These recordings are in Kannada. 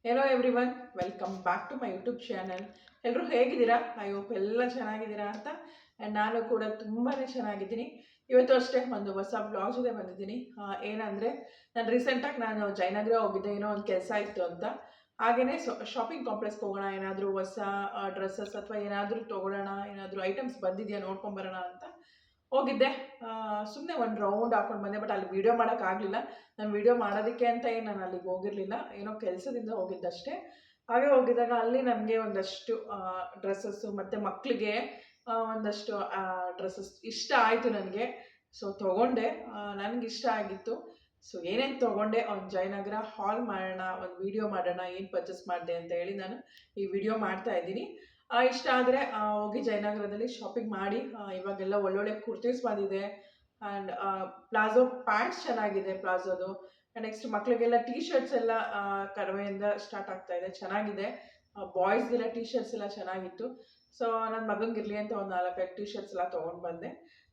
Hello everyone, welcome back to my YouTube channel. ಎಲ್ಲರೂ ಹೇಗಿದ್ದೀರಾ? ಐ ಹೋಪ್ ಎಲ್ಲ ಚೆನ್ನಾಗಿದ್ದೀರಾ ಅಂತ. ಆ್ಯಂಡ್ ನಾನು ಕೂಡ ತುಂಬಾ ಚೆನ್ನಾಗಿದ್ದೀನಿ. ಇವತ್ತು ಅಷ್ಟೇ ಒಂದು ಹೊಸ ಬ್ಲಾಗ್ ಜೊತೆ ಬಂದಿದ್ದೀನಿ. ಏನಂದರೆ ನಾನು ರೀಸೆಂಟಾಗಿ ಜಯನಗರ ಹೋಗಿದ್ದೆ, ಏನೋ ಒಂದು ಕೆಲಸ ಇತ್ತು ಅಂತ. ಹಾಗೆಯೇ ಶಾಪಿಂಗ್ ಕಾಂಪ್ಲೆಕ್ಸ್ಗೆ ಹೋಗೋಣ, ಏನಾದರೂ ಹೊಸ ಡ್ರೆಸ್ಸಸ್ ಅಥವಾ ಏನಾದರೂ ತೊಗೊಳ್ಳೋಣ, ಏನಾದರೂ ಐಟಮ್ಸ್ ಬಂದಿದೆಯಾ ನೋಡ್ಕೊಂಬರೋಣ ಅಂತ ಹೋಗಿದ್ದೆ. ಸುಮ್ಮನೆ ಒಂದು ರೌಂಡ್ ಹಾಕೊಂಡು ಬಂದೆ. ಬಟ್ ಅಲ್ಲಿ ವೀಡಿಯೋ ಮಾಡೋಕ್ಕಾಗಲಿಲ್ಲ. ನಾನು ವೀಡಿಯೋ ಮಾಡೋದಕ್ಕೆ ಅಂತ ಏನು ನಾನು ಅಲ್ಲಿಗೆ ಹೋಗಿರಲಿಲ್ಲ, ಏನೋ ಕೆಲಸದಿಂದ ಹೋಗಿದ್ದಷ್ಟೇ. ಹಾಗೆ ಹೋಗಿದ್ದಾಗ ಅಲ್ಲಿ ನನಗೆ ಒಂದಷ್ಟು ಡ್ರೆಸ್ಸಸ್ಸು ಮತ್ತು ಮಕ್ಕಳಿಗೆ ಒಂದಷ್ಟು ಡ್ರೆಸ್ಸಸ್ ಇಷ್ಟ ಆಯಿತು ನನಗೆ. ಸೊ ತೊಗೊಂಡೆ, ನನಗಿಷ್ಟ ಆಗಿತ್ತು. ಸೊ ಏನೇನು ತೊಗೊಂಡೆ ಒಂದು ಜಯನಗರ ಹಾಲ್ ಮಾಡೋಣ, ಒಂದು ವೀಡಿಯೋ ಮಾಡೋಣ, ಏನು ಪರ್ಚೇಸ್ ಮಾಡಿದೆ ಅಂತ ಹೇಳಿ ನಾನು ಈ ವಿಡಿಯೋ ಮಾಡ್ತಾ ಇದ್ದೀನಿ. ಇಷ್ಟ ಆದರೆ ಹೋಗಿ ಜಯನಗರದಲ್ಲಿ ಶಾಪಿಂಗ್ ಮಾಡಿ. ಇವಾಗೆಲ್ಲ ಒಳ್ಳೊಳ್ಳೆ ಕುರ್ತೀಸ್ ಬಂದಿದೆ. ಆ್ಯಂಡ್ ಪ್ಲಾಜೋ ಪ್ಯಾಂಟ್ಸ್ ಚೆನ್ನಾಗಿದೆ, ಪ್ಲಾಜೋದು. ನೆಕ್ಸ್ಟ್ ಮಕ್ಕಳಿಗೆಲ್ಲ ಟೀ ಶರ್ಟ್ಸ್ ಎಲ್ಲ ಕಡಿಮೆಯಿಂದ ಸ್ಟಾರ್ಟ್ ಆಗ್ತಾ ಇದೆ, ಚೆನ್ನಾಗಿದೆ. ಬಾಯ್ಸ್ಗೆಲ್ಲ ಟೀ ಶರ್ಟ್ಸ್ ಎಲ್ಲ ಚೆನ್ನಾಗಿತ್ತು. ಸೊ ನನ್ನ ಮಗನಿಗಿರಲಿ ಅಂತ ಒಂದು 4-5 ಟೀ ಶರ್ಟ್ಸ್ ಎಲ್ಲ ತೊಗೊಂಡು ಬಂದೆ.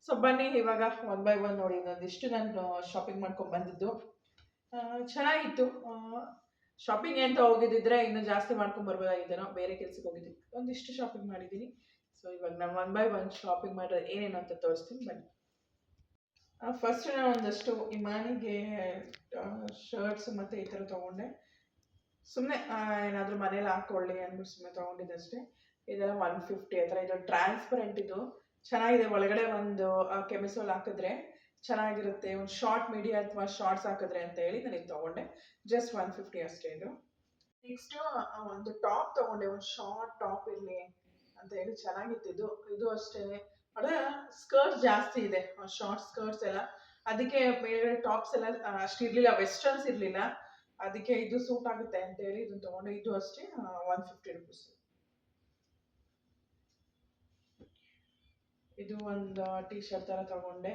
ಸೊ ಬನ್ನಿ ಇವಾಗ ಒನ್ ಬೈ ಒನ್ ನೋಡಿ ಇನ್ನೊಂದಿಷ್ಟು ನಾನು ಶಾಪಿಂಗ್ ಮಾಡ್ಕೊಂಡು ಬಂದಿದ್ದು. ಚೆನ್ನಾಗಿತ್ತು. ಶಾಪಿಂಗ್ ಅಂತ ಹೋಗಿದ್ದಿದ್ರೆ ಇನ್ನೂ ಜಾಸ್ತಿ ಮಾಡ್ಕೊಂಡು ಬರ್ಬೋದಾಗಿದ್ದೇನೋ, ಬೇರೆ ಕೆಲ್ಸಕ್ಕೆ ಹೋಗಿದ್ದೀನಿ. ಒಂದಿಷ್ಟು ಶಾಪಿಂಗ್ ಮಾಡಿದ್ದೀನಿ. ಸೊ ಇವಾಗ ನಾನು ಒನ್ ಬೈ ಒನ್ ಶಾಪಿಂಗ್ ಮಾಡೋದು ಏನೇನು ಅಂತ ತೋರಿಸ್ತೀನಿ ಬನ್ನಿ. ಫಸ್ಟ್ ನಾನು ಒಂದಷ್ಟು ಇಮಾನಿಗೆ ಶರ್ಟ್ಸ್ ಮತ್ತು ಈ ಥರ ತೊಗೊಂಡೆ. ಸುಮ್ಮನೆ ಏನಾದರೂ ಮನೇಲಿ ಹಾಕ್ಕೊಳ್ಳಿ ಅಂದ್ಬಿಟ್ಟು ಸುಮ್ಮನೆ ತೊಗೊಂಡಿದ್ದಷ್ಟೇ. ಇದೆಲ್ಲ 150 ಆ ಥರ. ಇದು ಟ್ರಾನ್ಸ್ಪರೆಂಟ್, ಇದು ಚೆನ್ನಾಗಿದೆ. ಒಳಗಡೆ ಒಂದು ಕೆಮಿಸೋಲ್ ಹಾಕಿದ್ರೆ ಚೆನ್ನಾಗಿರುತ್ತೆ. ಒಂದು ಶಾರ್ಟ್ ಮೀಡಿಯಾ ಅಥವಾ ಶಾರ್ಟ್ಸ್ ಹಾಕಿದ್ರೆ ಅಂತ ಹೇಳಿ ನಾನು ಇದು ತೊಗೊಂಡೆ. ಜಸ್ಟ್ 150 ಅಷ್ಟೇ ಇದು. ನೆಕ್ಸ್ಟು ಒಂದು ಟಾಪ್ ತೊಗೊಂಡೆ, ಒಂದು ಶಾರ್ಟ್ ಟಾಪ್ ಇರಲಿ ಅಂತ ಹೇಳಿ ಚೆನ್ನಾಗಿತ್ತು ಇದು. ಇದು ಅಷ್ಟೇ, ಆದರೆ ಸ್ಕರ್ಟ್ ಜಾಸ್ತಿ ಇದೆ, ಶಾರ್ಟ್ ಸ್ಕರ್ಟ್ಸ್ ಎಲ್ಲ. ಅದಕ್ಕೆ ಮೇಲ್ಗಡೆ ಟಾಪ್ಸ್ ಎಲ್ಲ ಅಷ್ಟು ಇರಲಿಲ್ಲ, ವೆಸ್ಟರ್ನ್ಸ್ ಇರಲಿಲ್ಲ. ಅದಕ್ಕೆ ಇದು ಸೂಟ್ ಆಗುತ್ತೆ ಅಂತ ಹೇಳಿ ಇದನ್ನು ತೊಗೊಂಡೆ. ಇದು ಅಷ್ಟೇ 150 ರುಪೀಸ್. ಇದು ಒಂದು ಟೀ ಶರ್ಟ್ ಥರ ತೊಗೊಂಡೆ,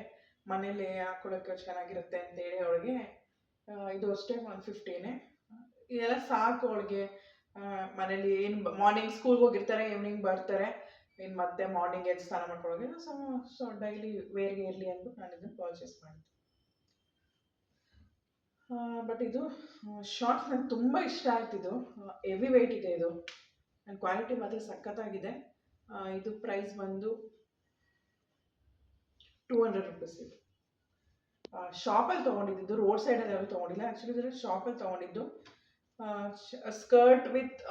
ಮನೇಲಿ ಹಾಕೊಳ್ಳೋಕ್ಕೆ ಚೆನ್ನಾಗಿರುತ್ತೆ ಅಂತೇಳಿ ಅವಳಿಗೆ. ಇದು ಅಷ್ಟೇ 150ನೇ. ಇದೆಲ್ಲ ಸಾಕು ಅವಳಿಗೆ. ಮನೇಲಿ ಏನು ಮಾರ್ನಿಂಗ್ ಸ್ಕೂಲ್ಗೆ ಹೋಗಿರ್ತಾರೆ, ಈವ್ನಿಂಗ್ ಬರ್ತಾರೆ, ಇನ್ನು ಮತ್ತೆ ಮಾರ್ನಿಂಗ್ ಎದ್ದು ಸ್ನಾನ ಮಾಡ್ಕೊಳ್ಳೋಗೆ. ಸೊ ಡೈಲಿ ವೇರ್ಗೆ ಇರಲಿ ಅಂದ್ಬಿಟ್ಟು ನಾನು ಇದನ್ನು ಪರ್ಚೇಸ್ ಮಾಡಿದೆ. ಬಟ್ ಇದು ಶಾರ್ಟ್ಸ್ ನನಗೆ ತುಂಬ ಇಷ್ಟ ಆಯ್ತಿದ್ದು. ಹೆವಿ ವೆಯ್ಟ್ ಇದೆ ಇದು, ಆ್ಯಂಡ್ ಕ್ವಾಲಿಟಿ ಮಾತ್ರ ಸಖತ್ತಾಗಿದೆ. ಇದು ಪ್ರೈಸ್ ಬಂದು 200 ರುಪೀಸ್. ಇದು ಶಾಪಲ್ಲಿ ತೊಗೊಂಡಿದ್ದು, ರೋಡ್ ಸೈಡಲ್ಲಿ ಯಾರು ತೊಗೊಂಡಿಲ್ಲ. ಆ್ಯಕ್ಚುಲಿ ಇದರ ಶಾಪಲ್ಲಿ ತೊಗೊಂಡಿದ್ದು. ಸ್ಕರ್ಟ್ ವಿತ್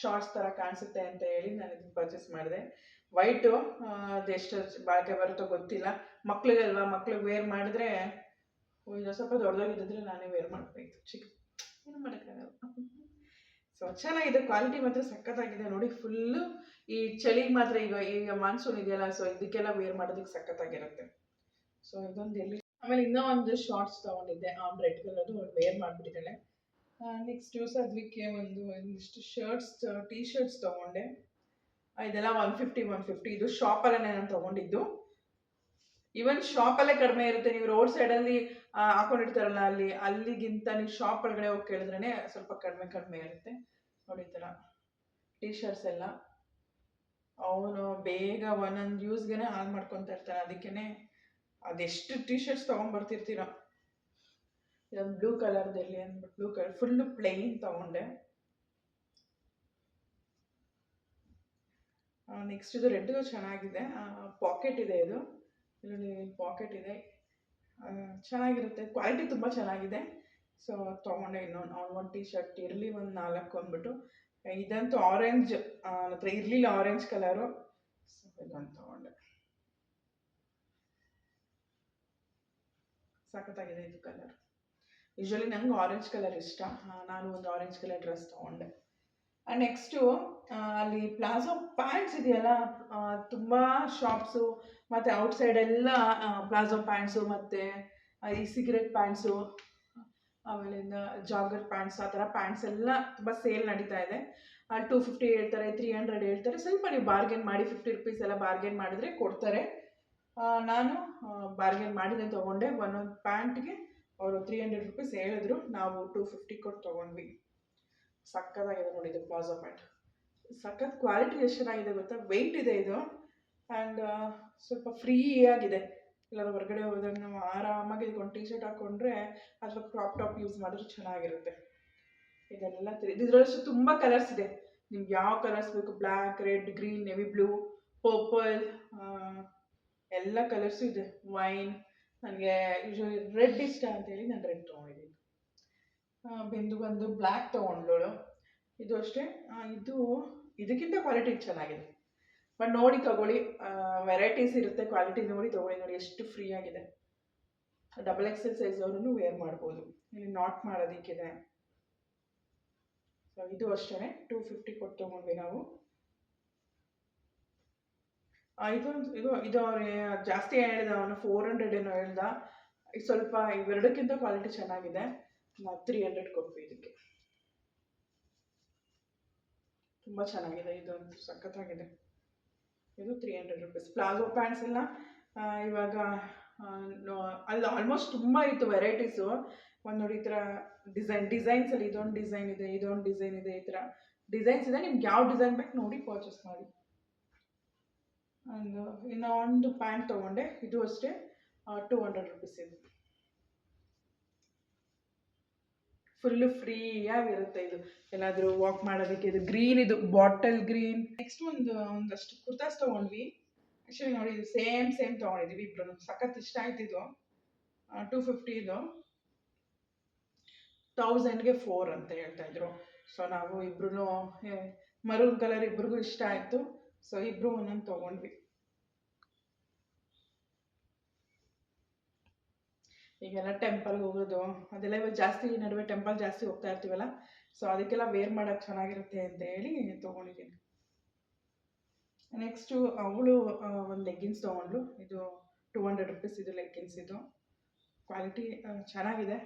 ಶಾರ್ಟ್ಸ್ ಥರ ಕಾಣಿಸುತ್ತೆ ಅಂತ ಹೇಳಿ ನಾನು ಇದನ್ನು ಪರ್ಚೇಸ್ ಮಾಡಿದೆ. ವೈಟು, ಅದೆಷ್ಟು ಬಾಳಿಕೆ ಬರುತ್ತೋ ಗೊತ್ತಿಲ್ಲ. ಮಕ್ಳಿಗಲ್ವಾ, ಮಕ್ಳಿಗೆ ವೇರ್ ಮಾಡಿದ್ರೆ ಇದು ಸ್ವಲ್ಪ ದೊಡ್ಡದಾಗಿದ್ದರೆ ನಾನೇ ವೇರ್ ಮಾಡಬೇಕು, ಚಿಕ್ಕ ಏನು ಮಾಡೋಕ್ಕಾಗಲ್ಲ. ಸೊ ಚೆನ್ನಾಗಿದೆ, ಕ್ವಾಲಿಟಿ ಮಾತ್ರ ಸಖತ್ತಾಗಿದೆ ನೋಡಿ. ಫುಲ್ಲು ಈ ಚಳಿಗೆ ಮಾತ್ರ, ಈಗ ಮಾನ್ಸೂನ್ ಇದೆಯಲ್ಲ, ಸೊ ಇದಕ್ಕೆಲ್ಲ ವೇರ್ ಮಾಡೋದಕ್ಕೆ ಸಖತ್ತಾಗಿರುತ್ತೆ. ಸೊ ಇದೊಂದು ಎಲ್ಲಿ. ಆಮೇಲೆ ಇನ್ನೂ ಒಂದು ಶಾರ್ಟ್ಸ್ ತೊಗೊಂಡಿದ್ದೆ, ರೆಡ್ ಕಲರ್ದು, ಒಂದು ವೇರ್ ಮಾಡಿಬಿಟ್ಟಿದ್ದಾಳೆ. ನೆಕ್ಸ್ಟ್ ಅದಕ್ಕೆ ಒಂದಿಷ್ಟು ಶರ್ಟ್ಸ್, ಟೀ ಶರ್ಟ್ಸ್ ತೊಗೊಂಡೆ. ಇದೆಲ್ಲ 150. ಇದು ಶಾಪಲ್ಲೇ ನಾನು ತೊಗೊಂಡಿದ್ದು. ಈವನ್ ಶಾಪಲ್ಲೇ ಕಡಿಮೆ ಇರುತ್ತೆ. ನೀವು ರೋಡ್ ಸೈಡಲ್ಲಿ ಹಾಕೊಂಡಿರ್ತಾರಲ್ಲ, ಅಲ್ಲಿಗಿಂತ ನೀವು ಶಾಪ್ ಒಳಗಡೆ ಹೋಗಿ ಕೇಳಿದ್ರೇ ಸ್ವಲ್ಪ ಕಡಿಮೆ ಇರುತ್ತೆ ನೋಡಿ. ಈ ಥರ ಟೀ ಶರ್ಟ್ಸ್ ಎಲ್ಲ ಅವನು ಬೇಗ ಒಂದೊಂದು ಯೂಸ್ಗೆ ಹಾಳು ಮಾಡ್ಕೊತಾ ಇರ್ತಾನೆ. ಅದಕ್ಕೇ ಅದೆಷ್ಟು ಟೀ ಶರ್ಟ್ಸ್ ತೊಗೊಂಡ್ಬರ್ತಿರ್ತೀರ. ಇದೊಂದು ಬ್ಲೂ ಕಲರ್ದಿರಲಿ ಅಂದ್ಬಿಟ್ಟು ಬ್ಲೂ ಕಲರ್ ಫುಲ್ಲು ಪ್ಲೇನ್ ತೊಗೊಂಡೆ. ನೆಕ್ಸ್ಟ್ ಇದು ರೆಡ್ದು ಚೆನ್ನಾಗಿದೆ, ಪಾಕೆಟ್ ಇದೆ. ಇದು ಇದರಲ್ಲಿ ಪಾಕೆಟ್ ಇದೆ, ಚೆನ್ನಾಗಿರುತ್ತೆ. ಕ್ವಾಲಿಟಿ ತುಂಬ ಚೆನ್ನಾಗಿದೆ. ಸೊ ತೊಗೊಂಡೆ. ಒಂದು ಟೀ ಶರ್ಟ್ ಇರಲಿ, ಒಂದು 4 ಅಂದ್ಬಿಟ್ಟು. ಇದಂತೂ ಆರೆಂಜ್ ಹತ್ರ ಇರಲಿಲ್ಲ, ಆರೆಂಜ್ ಕಲರು. ಸೊ ಇದೊಂದು ತೊಗೊಂಡೆ. ಸಖತ್ತಾಗಿದೆ ಇದು ಕಲರ್. ಯೂಶ್ವಲಿ ನಂಗೆ ಆರೆಂಜ್ ಕಲರ್ ಇಷ್ಟ. ನಾನು ಒಂದು ಆರೆಂಜ್ ಕಲರ್ ಡ್ರೆಸ್ ತೊಗೊಂಡೆ. ನೆಕ್ಸ್ಟು ಅಲ್ಲಿ ಪ್ಲಾಜೋ ಪ್ಯಾಂಟ್ಸ್ ಇದೆಯಲ್ಲ, ತುಂಬ ಶಾಪ್ಸು ಮತ್ತು ಔಟ್ಸೈಡೆಲ್ಲ ಪ್ಲಾಜೋ ಪ್ಯಾಂಟ್ಸು ಮತ್ತು ಈ ಸಿಗರೆಟ್ ಪ್ಯಾಂಟ್ಸು, ಆಮೇಲಿಂದ ಜಾಗರ್ ಪ್ಯಾಂಟ್ಸ್, ಆ ಥರ ಪ್ಯಾಂಟ್ಸ್ ಎಲ್ಲ ತುಂಬ ಸೇಲ್ ನಡೀತಾ ಇದೆ. 250 ಹೇಳ್ತಾರೆ, 300 ಹೇಳ್ತಾರೆ. ಸ್ವಲ್ಪ ನೀವು ಬಾರ್ಗೇನ್ ಮಾಡಿ, 50 ರುಪೀಸ್ ಎಲ್ಲ ಬಾರ್ಗೇನ್ ಮಾಡಿದ್ರೆ ಕೊಡ್ತಾರೆ. ನಾನು ಬಾರ್ಗೇನ್ ಮಾಡಿದೆ, ತೊಗೊಂಡೆ. ಒಂದೊಂದು ಪ್ಯಾಂಟ್ಗೆ ಅವರು 300 ರುಪೀಸ್ ಹೇಳಿದ್ರು, ನಾವು 250 ಕೊಟ್ಟು ತೊಗೊಂಡ್ವಿ. ಸಕ್ಕತ್ತಾಗಿದೆ ನೋಡಿ ಇದು ಪ್ಲಾಜೋ ಪ್ಯಾಂಟ್. ಸಖತ್ ಕ್ವಾಲಿಟಿ ಎಷ್ಟು ಚೆನ್ನಾಗಿದೆ ಗೊತ್ತಾ, ವೆಯ್ಟ್ ಇದೆ ಇದು. ಆ್ಯಂಡ್ ಸ್ವಲ್ಪ ಫ್ರೀ ಆಗಿದೆ. ಎಲ್ಲರೂ ಹೊರಗಡೆ ಹೋದಾಗ ನಾವು ಆರಾಮಾಗಿ ಇದಕ್ಕೊಂದು ಟೀ ಶರ್ಟ್ ಹಾಕ್ಕೊಂಡ್ರೆ ಅಥವಾ ಕ್ರಾಪ್ ಟಾಪ್ ಯೂಸ್ ಮಾಡಿದ್ರೆ ಚೆನ್ನಾಗಿರುತ್ತೆ. ಇದೆಲ್ಲ ಇದರಲ್ಲೂ ತುಂಬ ಕಲರ್ಸ್ ಇದೆ. ನಿಮ್ಗೆ ಯಾವ ಕಲರ್ಸ್ ಬೇಕು, black, red, green, navy blue, purple, ಎಲ್ಲ ಕಲರ್ಸು ಇದೆ. ವೈನ್, ನನಗೆ ಯೂಶ್ವಲಿ ರೆಡ್ ಇಷ್ಟ ಅಂತೇಳಿ ನಾನು ರೆಡ್ ತೊಗೊಂಡಿದ್ದೀನಿ. ಬಿಂದು ಬಂದು ಬ್ಲ್ಯಾಕ್ ತೊಗೊಂಡ್ಳು. ಇದು ಅಷ್ಟೇ. ಇದು ಇದಕ್ಕಿಂತ ಕ್ವಾಲಿಟಿ ಚೆನ್ನಾಗಿದೆ, ಬಟ್ ನೋಡಿ ತಗೊಳ್ಳಿ. ವೆರೈಟೀಸ್ ಇರುತ್ತೆ, ಕ್ವಾಲಿಟಿ ನೋಡಿ ತಗೊಳ್ಳಿ. ನೋಡಿ ಎಷ್ಟು ಫ್ರೀ ಆಗಿದೆ. XXL ಸೈಜ್ ಅವರು ವೇರ್ ಮಾಡ್ಬೋದು. ಇಲ್ಲಿ ನಾಟ್ ಮಾಡೋದಕ್ಕಿದೆ. ಸೊ ಇದು ಅಷ್ಟೇ 250 ಕೊಟ್ಟು ತೊಗೊಂಡ್ವಿ ನಾವು. ಇದು ಅವ್ರಿಗೆ ಜಾಸ್ತಿ ಹೇಳಿದ, ಅವನು 400 ಏನೋ ಹೇಳ್ದ. ಇದು ಸ್ವಲ್ಪ ಇವೆರಡಕ್ಕಿಂತ ಕ್ವಾಲಿಟಿ ಚೆನ್ನಾಗಿದೆ. ನಾವು 300 ಕೊಟ್ವಿ ಇದಕ್ಕೆ. ತುಂಬ ಚೆನ್ನಾಗಿದೆ, ಇದೊಂದು ಸಖತ್ತಾಗಿದೆ. ಇದು 300 ರೂಪೀಸ್. ಪ್ಲಾಜೋ ಪ್ಯಾಂಟ್ಸ್ ಎಲ್ಲ ಇವಾಗ ಅಲ್ಲಿ ಆಲ್ಮೋಸ್ಟ್ ತುಂಬ ಇತ್ತು ವೆರೈಟೀಸು. ಒಂದು ನೋಡಿ ಈ ಥರ ಡಿಸೈನ್ಸಲ್ಲಿ ಇದೊಂದು ಡಿಸೈನ್ ಇದೆ, ಇದೊಂದು ಡಿಸೈನ್ ಇದೆ, ಈ ಥರ ಡಿಸೈನ್ಸ್ ಇದೆ. ನಿಮ್ಗೆ ಯಾವ ಡಿಸೈನ್ ಬೇಕು ನೋಡಿ ಪರ್ಚೇಸ್ ಮಾಡಿ. ಇನ್ನು ಒಂದು ಪ್ಯಾಂಟ್ ತೊಗೊಂಡೆ, ಇದು ಅಷ್ಟೇ 200 ರೂಪೀಸ್ ಇದೆ. ಫುಲ್ಲು ಫ್ರೀಯಾಗಿರುತ್ತೆ. ಇದು ಎಲ್ಲಾದರೂ ವಾಕ್ ಮಾಡೋದಕ್ಕೆ. ಇದು ಗ್ರೀನ್, ಇದು ಬಾಟಲ್ ಗ್ರೀನ್. ನೆಕ್ಸ್ಟ್ ಒಂದಷ್ಟು ಕುರ್ತಾಸ್ ತೊಗೊಂಡ್ವಿ. ಆ್ಯಕ್ಚುಲಿ ನೋಡಿ ಇದು ಸೇಮ್ ತೊಗೊಂಡಿದ್ದೀವಿ ಇಬ್ಬರು. ಸಖತ್ ಇಷ್ಟ ಆಯ್ತು ಇದು. 250 ಇದು. 1000ಗೆ 4 ಅಂತ ಹೇಳ್ತಾಯಿದ್ರು. ಸೊ ನಾವು ಇಬ್ರು ಮರೂನ್ ಕಲರ್ ಇಬ್ರಿಗೂ ಇಷ್ಟ ಆಯಿತು. ಸೊ ಇಬ್ಬರು ಒಂದೊಂದು ತೊಗೊಂಡ್ವಿ. ಈಗೆಲ್ಲ ಟೆಂಪಲ್ಗೆ ಹೋಗೋದು ಅದೆಲ್ಲ ಇವಾಗ ಜಾಸ್ತಿ, ನಡುವೆ ಟೆಂಪಲ್ ಜಾಸ್ತಿ ಹೋಗ್ತಾ ಇರ್ತೀವಲ್ಲ. ಸೊ ಅದಕ್ಕೆಲ್ಲ ವೇರ್ ಮಾಡೋಕ್ಕೆ ಚೆನ್ನಾಗಿರುತ್ತೆ ಅಂತ ಹೇಳಿ ತೊಗೊಂಡಿದ್ದೀನಿ. ನೆಕ್ಸ್ಟು ಅವಳು ಒಂದು ಲೆಗ್ಗಿನ್ಸ್ ತೊಗೊಂಡ್ಳು. ಇದು 200 ರೂಪೀಸ್ ಇದು ಲೆಗ್ಗಿನ್ಸ್. ಇದು ಕ್ವಾಲಿಟಿ ಚೆನ್ನಾಗಿದೆ.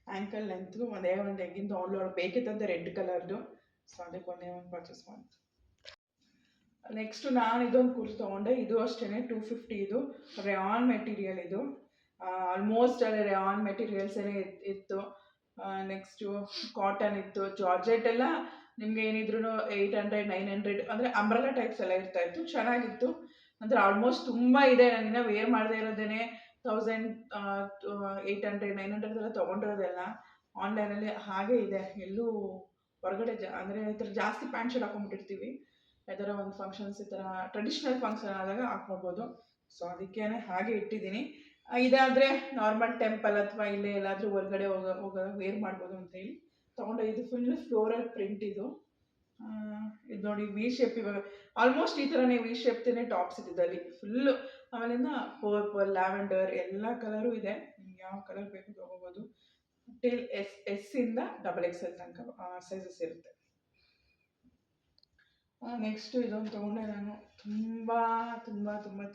ಆ್ಯಂಕಲ್ ಲೆಂತ್ದು ಒಂದೇ ಒಂದು ಲೆಗ್ಗಿನ್ ತೊಗೊಂಡ್ಳು. ಅವ್ಳು ಬೇಕಿತ್ತಂತೆ ರೆಡ್ ಕಲರ್ದು. ಸೊ ಅದಕ್ಕೆ ಒಂದೇ ಒಂದು ಪರ್ಚೇಸ್ ಮಾಡಿತು. ನೆಕ್ಸ್ಟು ನಾನು ಇದೊಂದು ಕುರ್ಸ್ ತೊಗೊಂಡೆ. ಇದು ಅಷ್ಟೇ 250. ಇದು ರೇಯಾನ್ ಮೆಟೀರಿಯಲ್. ಇದು ಆಲ್ಮೋಸ್ಟ್ ಅಲ್ಲಿ ರೇಯಾನ್ ಮೆಟೀರಿಯಲ್ಸೇ ಇತ್ತು. ನೆಕ್ಸ್ಟು ಕಾಟನ್ ಇತ್ತು. ಜಾರ್ಜೆಟ್ ಎಲ್ಲ ನಿಮಗೆ ಏನಿದ್ರು 800 900 ಅಂದರೆ ಅಂಬ್ರೆಲಾ ಟೈಪ್ಸ್ ಎಲ್ಲ ಇರ್ತಾಯಿತ್ತು. ಚೆನ್ನಾಗಿತ್ತು. ಅಂದರೆ ಆಲ್ಮೋಸ್ಟ್ ತುಂಬ ಇದೆ. ನಾನಿನ್ನ ವೇರ್ ಮಾಡದೇ ಇರೋದೇ 1800 900 ಎಲ್ಲ ತೊಗೊಂಡಿರೋದೆಲ್ಲ ಆನ್ಲೈನಲ್ಲಿ ಹಾಗೆ ಇದೆ. ಎಲ್ಲೂ ಹೊರಗಡೆ ಅಂದರೆ ಈ ಥರ ಜಾಸ್ತಿ ಪ್ಯಾಂಟ್ ಶರ್ಟ್ ಹಾಕೊಂಡ್ಬಿಟ್ಟಿರ್ತೀವಿ. ಯಾವ್ದಾರ ಒಂದು ಫಂಕ್ಷನ್ಸ್ ಈ ಥರ ಟ್ರೆಡಿಷ್ನಲ್ ಫಂಕ್ಷನ್ ಆದಾಗ ಹಾಕ್ಕೊಳ್ಬೋದು. ಸೊ ಅದಕ್ಕೇ ಹಾಗೆ ಇಟ್ಟಿದ್ದೀನಿ. ಇದಾದರೆ ನಾರ್ಮಲ್ ಟೆಂಪಲ್ ಅಥವಾ ಇಲ್ಲೇ ಎಲ್ಲಾದರೂ ಹೊರಗಡೆ ಹೋಗೋ ವೇರ್ ಮಾಡ್ಬೋದು ಅಂತೇಳಿ ತೊಗೊಂಡೆ. ಇದು ಫುಲ್ಲು ಫ್ಲೋರಲ್ ಪ್ರಿಂಟ್. ಇದು ನೋಡಿ ವಿ ಶೇಪ್. ಇವಾಗ ಆಲ್ಮೋಸ್ಟ್ ಈ ಥರನೇ ವಿ ಶೇಪ್ತೇ ಟಾಪ್ಸ್ ಇದ್ದಿದ್ದಲ್ಲಿ ಫುಲ್ಲು. ಆಮೇಲಿಂದ ಪರ್ಪಲ್, ಲ್ಯಾವೆಂಡರ್ ಎಲ್ಲ ಕಲರು ಇದೆ. ನಿಮ್ಗೆ ಯಾವ ಕಲರ್ ಬೇಕು ತೊಗೋಬೋದು. ಟಿಲ್ ಎಸ್ ಇಂದ XXL ತನಕ ಸೈಜಸ್ ಇರುತ್ತೆ. ನೆಕ್ಸ್ಟು ಇದೊಂದು ತೊಗೊಂಡೆ ನಾನು.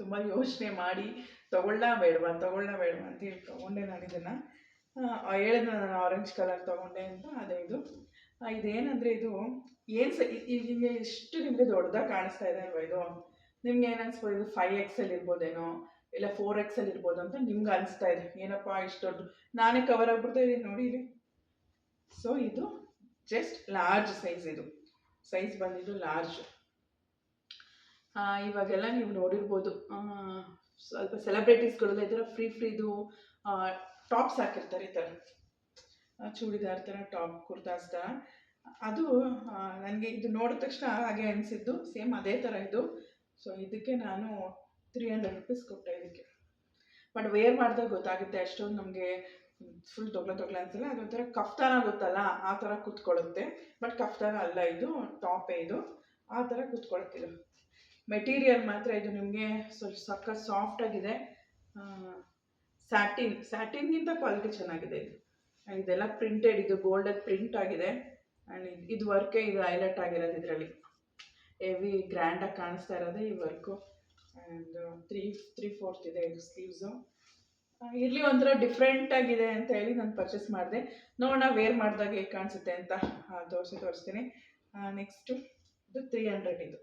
ತುಂಬ ಯೋಚನೆ ಮಾಡಿ ತೊಗೊಳ್ಳಾ ಬೇಡವಾ ಅಂತೇಳಿ ತೊಗೊಂಡೆ ನಾನು ಇದನ್ನು. ಹೇಳಿದ್ನ ನಾನು ಆರೆಂಜ್ ಕಲರ್ ತೊಗೊಂಡೆ ಅಂತ. ಅದೇ ಇದೇನಂದರೆ ಇದು ಈಗ ಎಷ್ಟು ನಿಮಗೆ ದೊಡ್ಡದಾಗಿ ಕಾಣಿಸ್ತಾ ಇದೆ ಅಲ್ವಾ. ಇದು ನಿಮ್ಗೆ ಏನು ಅನಿಸ್ಬೋದು, ಇದು 5XL ಇರ್ಬೋದೇನೋ ಇಲ್ಲ 4XL ಇರ್ಬೋದು ಅಂತ ನಿಮ್ಗೆ ಅನಿಸ್ತಾ ಇದೆ. ಏನಪ್ಪ ಇಷ್ಟು ದೊಡ್ಡ, ನಾನೇ ಕವರ್ ಆಗ್ಬಿಡ್ತಾ ಇದ್ದೀನಿ ನೋಡಿ ಇಲ್ಲಿ. ಸೊ ಇದು ಜಸ್ಟ್ ಲಾರ್ಜ್ ಸೈಜ್. ಇದು ಸೈಜ್ ಬಂದಿದ್ದು ಲಾರ್ಜ್. ಇವಾಗೆಲ್ಲ ನೀವು ನೋಡಿರ್ಬೋದು, ಸ್ವಲ್ಪ ಸೆಲೆಬ್ರಿಟೀಸ್ಗಳೆಲ್ಲ ಈ ಥರ ಫ್ರೀದು ಟಾಪ್ಸ್ ಹಾಕಿರ್ತಾರೆ. ಈ ಥರ ಚೂಡಿದಾರ್ ಥರ ಟಾಪ್, ಕುರ್ತಾಸ್ ಥರ. ಅದು ನನಗೆ ಇದು ನೋಡಿದ ತಕ್ಷಣ ಹಾಗೆ ಅನಿಸಿದ್ದು. ಸೇಮ್ ಅದೇ ಥರ ಇದು. ಸೊ ಇದಕ್ಕೆ ನಾನು 300 ರೂಪೀಸ್ ಕೊಟ್ಟೆ ಇದಕ್ಕೆ. ಬಟ್ ವೇರ್ ಮಾಡಿದಾಗ ಗೊತ್ತಾಗುತ್ತೆ. ಅಷ್ಟೊಂದು ನಮಗೆ ಫುಲ್ ತೊಗ್ಲ ಅನ್ಸಲ್ಲ. ಅದೊಂಥರ ಕಫ್ತಾನ ಗೊತ್ತಲ್ಲ, ಆ ಥರ ಕೂತ್ಕೊಳ್ಳುತ್ತೆ. ಬಟ್ ಕಫ್ತಾನ ಅಲ್ಲ, ಇದು ಟಾಪೇ. ಇದು ಆ ಥರ ಕೂತ್ಕೊಳ್ಳುತ್ತಿದ್ದು. ಮೆಟೀರಿಯಲ್ ಮಾತ್ರ ಇದು ನಿಮಗೆ ಸ್ವಲ್ಪ ಸಖತ್ ಸಾಫ್ಟಾಗಿದೆ. ಸ್ಯಾಟಿನ್ಗಿಂತ ಕ್ವಾಲಿಟಿ ಚೆನ್ನಾಗಿದೆ. ಇದೆಲ್ಲ ಪ್ರಿಂಟೆಡ್. ಇದು ಗೋಲ್ಡನ್ ಪ್ರಿಂಟ್ ಆಗಿದೆ. ಆ್ಯಂಡ್ ಇದು ವರ್ಕೇ, ಇದು ಹೈಲೈಟ್ ಆಗಿರೋದು ಇದರಲ್ಲಿ. ಹೆವಿ ಗ್ರ್ಯಾಂಡಾಗಿ ಕಾಣಿಸ್ತಾ ಇರೋದೇ ಈ ವರ್ಕು. ಆ್ಯಂಡ್ 3/4 ಇದೆ ಇದು ಸ್ಲೀವ್ಸು. ಇರಲಿ ಒಂಥರ ಡಿಫ್ರೆಂಟಾಗಿದೆ ಅಂತ ಹೇಳಿ ನಾನು ಪರ್ಚೇಸ್ ಮಾಡಿದೆ. ನೋಡೋಣ ವೇರ್ ಮಾಡಿದಾಗ ಹೇಗೆ ಕಾಣಿಸುತ್ತೆ ಅಂತ ತೋರಿಸ್ತೀನಿ. ನೆಕ್ಸ್ಟು ಇದು 300. ಇದು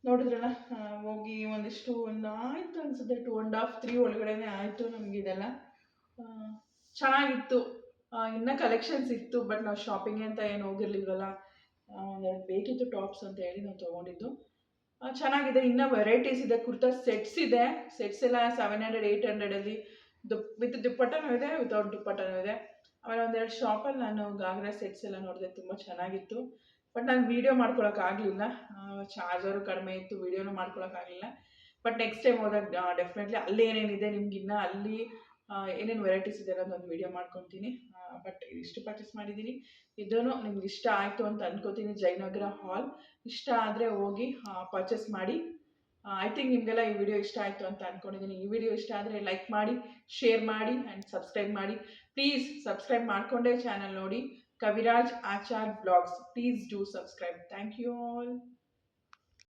ನೋಡಿದ್ರಲ್ಲ, ಹೋಗಿ ಒಂದಿಷ್ಟು ಆಯಿತು ಅನಿಸುತ್ತೆ 2.5 3 ಒಳಗಡೆ ಆಯಿತು ನಮಗೆ. ಇದೆಲ್ಲ ಚೆನ್ನಾಗಿತ್ತು. ಇನ್ನೂ ಕಲೆಕ್ಷನ್ಸ್ ಇತ್ತು, ಬಟ್ ನಾವು ಶಾಪಿಂಗ್ ಅಂತ ಏನು ಹೋಗಿರ್ಲಿಲ್ವಲ್ಲ. ಒಂದೆರಡು ಬೇಕಿತ್ತು ಟಾಪ್ಸ್ ಅಂತ ಹೇಳಿ ನಾವು ತೊಗೊಂಡಿದ್ದು. ಚೆನ್ನಾಗಿದೆ. ಇನ್ನೂ ವೆರೈಟೀಸ್ ಇದೆ. ಕುರ್ತಾ ಸೆಟ್ಸ್ ಇದೆ. ಸೆಟ್ಸ್ ಎಲ್ಲ 700 800 ವಿತ್ ದುಪ್ಪಟ್ಟನೂ ಇದೆ, ವಿತೌಟ್ ದುಪ್ಪಟ್ಟನೂ ಇದೆ. ಆಮೇಲೆ ಒಂದೆರಡು ಶಾಪಲ್ಲಿ ನಾನು ಗಾಗ್ರಾ ಸೆಟ್ಸ್ ಎಲ್ಲ ನೋಡಿದೆ, ತುಂಬ ಚೆನ್ನಾಗಿತ್ತು. ಬಟ್ ನಾನು ವೀಡಿಯೋ ಮಾಡ್ಕೊಳಕ್ಕಾಗಲಿಲ್ಲ, ಚಾರ್ಜರು ಕಡಿಮೆ ಇತ್ತು, ವೀಡಿಯೋನು ಮಾಡ್ಕೊಳಕ್ಕಾಗಲಿಲ್ಲ. ಬಟ್ ನೆಕ್ಸ್ಟ್ ಟೈಮ್ ಹೋದಾಗ ಡೆಫಿನೆಟ್ಲಿ ಅಲ್ಲಿ ಏನೇನಿದೆ ನಿಮ್ಗೆ ಇನ್ನೂ ಅಲ್ಲಿ ಏನೇನು ವೆರೈಟೀಸ್ ಇದೆ ಅನ್ನೋದೊಂದು ವೀಡಿಯೋ ಮಾಡ್ಕೊತೀನಿ. ಬಟ್ ಇಷ್ಟು ಪರ್ಚೇಸ್ ಮಾಡಿದ್ದೀನಿ, ಇದೂ ನಿಮ್ಗೆ ಇಷ್ಟ ಆಯಿತು ಅಂತ ಅನ್ಕೋತೀನಿ. ಜಯನಗರ ಹಾಲ್ ಇಷ್ಟ ಆದರೆ ಹೋಗಿ ಪರ್ಚೇಸ್ ಮಾಡಿ. ಐ ಥಿಂಕ್ ನಿಮಗೆಲ್ಲ ಈ ವಿಡಿಯೋ ಇಷ್ಟ ಆಯಿತು ಅಂತ ಅಂದ್ಕೊಂಡಿದ್ದೀನಿ. ಈ ವಿಡಿಯೋ ಇಷ್ಟ ಆದರೆ ಲೈಕ್ ಮಾಡಿ, ಶೇರ್ ಮಾಡಿ ಆ್ಯಂಡ್ ಸಬ್ಸ್ಕ್ರೈಬ್ ಮಾಡಿ. ಪ್ಲೀಸ್ ಸಬ್ಸ್ಕ್ರೈಬ್ ಮಾಡಿಕೊಂಡೇ ಚಾನಲ್ ನೋಡಿ, Kaviraj Achar blogs. Please do subscribe. Thank you all.